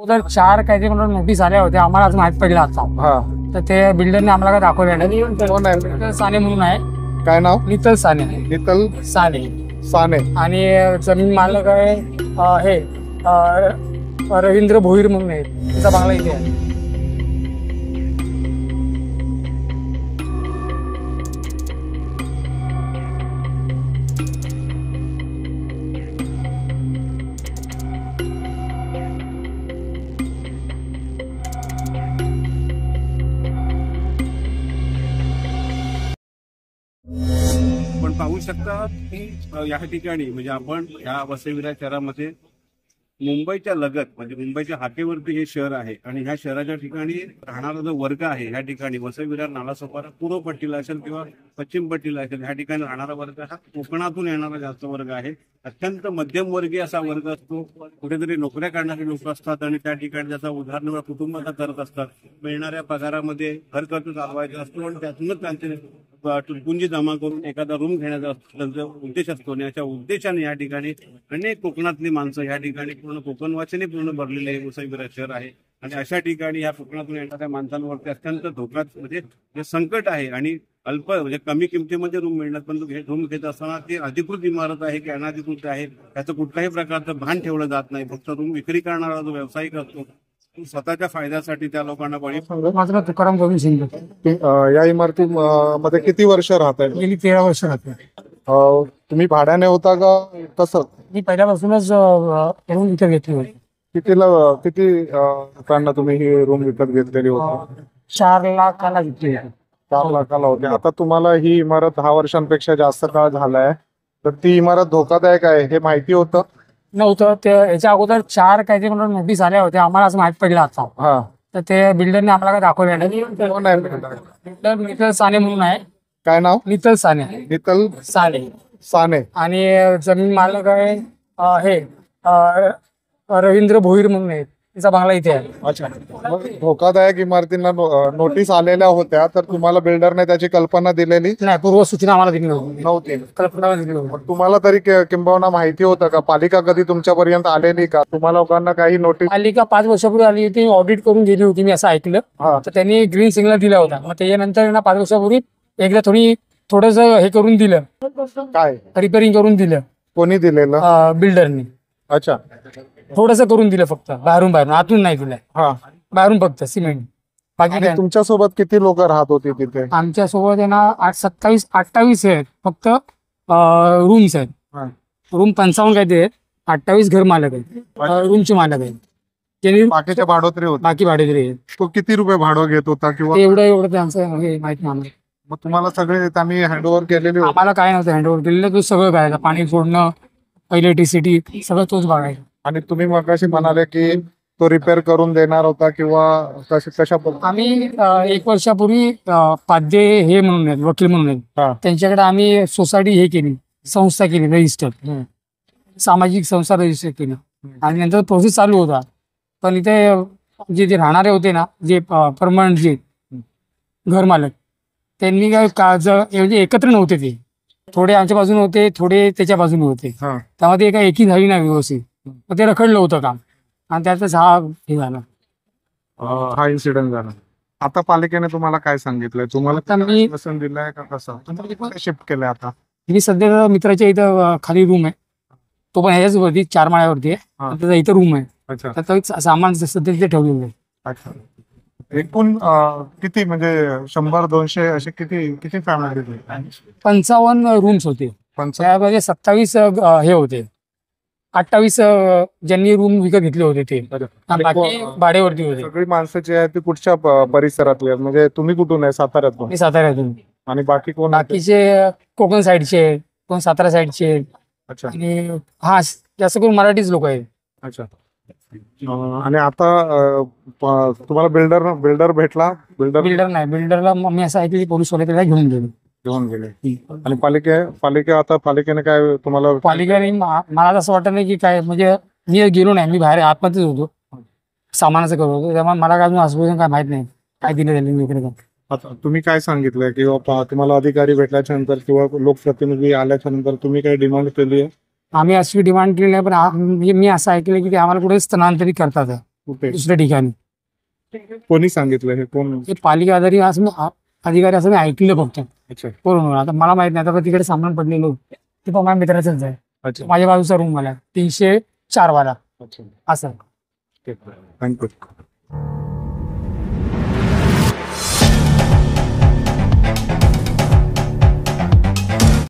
तर 4 काहीतरी म्हणून नोटीस आल्या होत्या, आम्हाला आज माहित पडलं आता. तर ते बिल्डरने आम्हाला काय दाखवलं नाही. कोण आहे? नितल साने म्हणून आहे. काय नाव? नितल साने. नितल साने. साने. आणि जमीन मालक आहे हे रवींद्र भोईर म्हणून आहे. त्याचा बांगला इथे आहे. पण पाहू शकता की या ठिकाणी म्हणजे आपण या वसई विरार शहरामध्ये मुंबईच्या लगत म्हणजे मुंबईच्या हाकेवरती हे शहर आहे आणि ह्या शहराच्या ठिकाणी राहणारा जो वर्ग आहे ह्या ठिकाणी वसई विरार नालासोपारा पूर्व पट्टीला असेल किंवा पश्चिम पट्टीला असेल ह्या ठिकाणी राहणारा वर्ग हा कोकणातून येणारा जास्त वर्ग आहे. अत्यंत मध्यमवर्गीय असा वर्ग असतो. कुठेतरी नोकऱ्या करणारे लोक असतात आणि त्या ठिकाणी त्याचा उदाहरण कुटुंबाचा करत असतात. मिळणाऱ्या पगारामध्ये घर खर्च चालवायचा असतो आणि त्यातूनच त्यांचे पुंजी जमा करून एखादा रूम घेण्याचा त्यांचा उद्देश असतो आणि अशा उद्देशाने या ठिकाणी अनेक कोकणातली माणसं या ठिकाणी पूर्ण कोकणवासीने पूर्ण भरलेले हे वसई विरार शहर आहे. आणि अशा ठिकाणी या कोकणातून येणाऱ्या माणसांवरती अत्यंत धोका म्हणजे जे संकट आहे आणि अल्प म्हणजे कमी किमतीमध्ये रूम मिळणार, पण रूम घेत असताना ती अधिकृत इमारत आहे की अनधिकृत आहे त्याचं कुठल्याही प्रकारचं भान ठेवलं जात नाही. फक्त रूम विक्री करणारा जो व्यावसायिक असतो स्वतःच्या फायद्यासाठी त्या लोकांना बळी. माझं तुकाराम गोविंद शिंदे. या इमारतीमध्ये किती वर्ष राहताय? गेली 13 वर्ष राहते. तुम्ही भाड्याने होता का कसं? मी पहिल्यापासूनच रूम विकत घेतली होती. किती रुपयांना तुम्ही ही रूम विकत घेतलेली होती? 4 लाखाला घेतली होती. 4 लाखाला होती. आता तुम्हाला ही इमारत 10 वर्षांपेक्षा जास्त काळ झालाय, तर ती इमारत धोकादायक आहे हे माहिती होतं? नव्हतं. ते याच्या अगोदर 4 काहीतरी म्हणून नोटीस आल्या होत्या, आम्हाला आज माहित पडलं आता. तर ते बिल्डरने आम्हाला काय दाखवलं नाही. कोण आहे? बिल्डर नितल साने म्हणून आहे. काय नाव? नितल साने. नितल साने. साने. आणि जमीन मालक आहे हे रवींद्र भोईर म्हणून आहे. त्याचा बांगला इथे आहे. अच्छा. धोकादायक इमारतींना नोटीस आलेल्या होत्या, तर तुम्हाला बिल्डरने त्याची कल्पना दिलेली नाही? पूर्व सूचना आम्हाला दिली नव्हती. कल्पना दिली नव्हती. तुम्हाला तरी किंबहुना माहिती होतं का? पालिका कधी तुमच्यापर्यंत आलेली का? तुम्हाला लोकांना काही नोटीस? पालिका 5 वर्षापूर्वी आली होती, ऑडिट करून गेली होती मी असं ऐकलं. तर त्यांनी ग्रीन सिग्नल दिला होता. मग त्याच्यानंतर ना 5 वर्षापूर्वी एकदा थोडस हे करून दिलं. काय रिपेअरिंग करून दिलं. कोणी दिलेलं? बिल्डरनी. अच्छा. थोडस करून दिलं फक्त बाहेरून आतून नाही दिलं. बाहेरून फक्त सिमेंट. बाकी काय. तुमच्या सोबत किती लोक राहत होते तिथे? आमच्या सोबत आहे ना 28 आहेत फक्त रूम्स आहेत. रूम 55 काहीतरी आहेत. 28 घर मालक आहेत, रूमचे मालक आहेत. त्यांनी बाकीच्या भाडोत्री होते. बाकी भाडेकरी आहेत. तो किती रुपये भाडं घेत होता किंवा एवढं त्यांचं हे माहित नाही. मग तुम्हाला सगळे त्यांनी हँडओव्हर केलेले? आम्हाला काय नव्हतं हँडओव्हर केलेलं. तो सगळं बघायचं, पाणी सोडणं, इलेक्ट्रिसिटी सगळं तोच बघायचं. आणि तुम्ही मगाशी म्हणाले की तो रिपेअर करून देणार होता किंवा कशा? आम्ही 1 वर्षापूर्वी पाध्ये हे म्हणून आहेत, वकील म्हणून आहेत, त्यांच्याकडे आम्ही सोसायटी हे केली, संस्था केली रजिस्टर, सामाजिक संस्था रजिस्टर केली. आणि नंतर प्रोसेस चालू होता. पण इथे जे राहणारे होते ना, जे परमनंट जे घर मालक, त्यांनी काय एकत्र नव्हते. ते थोडे आमच्या बाजूने होते, थोडे त्याच्या बाजूने होते. त्यामध्ये काय एकी झाली नाही व्यवस्थित. मग ते रखडलं होतं काम आणि त्यातच हे झाला, हा इन्सिडेंट झाला. आता पालिकेने तुम्हाला काय सांगितलंय? तुम्हाला मी दिलंय का कसं शिफ्ट केलंय? आता मी सध्या मित्राच्या इथं खाली रूम आहे, तो पण ह्याच्याच वरती 4 माळ्यावरती आहे. त्याचा इथं रूम आहे. त्याचं सामान सध्या तिथे ठेवलेलं आहे. अच्छा. एकूण किती म्हणजे 100-200 असे किती फॅमिली? 55 रूम्स होते. त्यामध्ये 27 हे होते. 28 ज्यांनी रूम विकत घेतले होते ते, बाकी भाड्यावरती होते. सगळी माणसं जी आहेत ती कुठच्या परिसरातली आहेत? म्हणजे तुम्ही कुठून आहे? साताऱ्यातून? मी साताऱ्यातून. आणि बाकी कोण? बाकीचे कोकण साईडचे, कोण सातारा साईडचे. अच्छा. आणि जास्त करून मराठीच लोक आहेत. अच्छा. आणि आता तुम्हाला बिल्डर भेटला? बिल्डर नाही. बिल्डरला मी असं ऐकलं पोलीस वाले त्याला घेऊन गेले. आणि पालिकेने काय तुम्हाला? पालिकेने मला असं वाटत नाही की काय, म्हणजे मी गेलो नाही, मी बाहेर आतमध्येच होतो, सामानाचं करत होतो. त्यामुळे मला काय अजून आजूबाजून काय माहित नाही काय दिलं त्यांनी. आता तुम्ही काय सांगितलंय किंवा तुम्हाला अधिकारी भेटल्याच्या नंतर किंवा लोकप्रतिनिधी आल्याच्या नंतर तुम्ही काय डिमांड केली आहे? आम्ही अशी डिमांड केली नाही, पण मी असं ऐकलं की ते आम्हाला कुठे स्थलांतरित करतात. कुठे दुसऱ्या ठिकाणी. कोणी सांगितलं हे कोण? हे पालिका अधिकारी असं मी ऐकलं फक्त अच्छा करून. आता मला माहित नाही, आता तिकडे सामान पडलेलं ते पण माझ्या मित्राचंच आहे. अच्छा माझ्या बाजूचा रूम मला 304 वाला अच्छा असं. थँक्यू.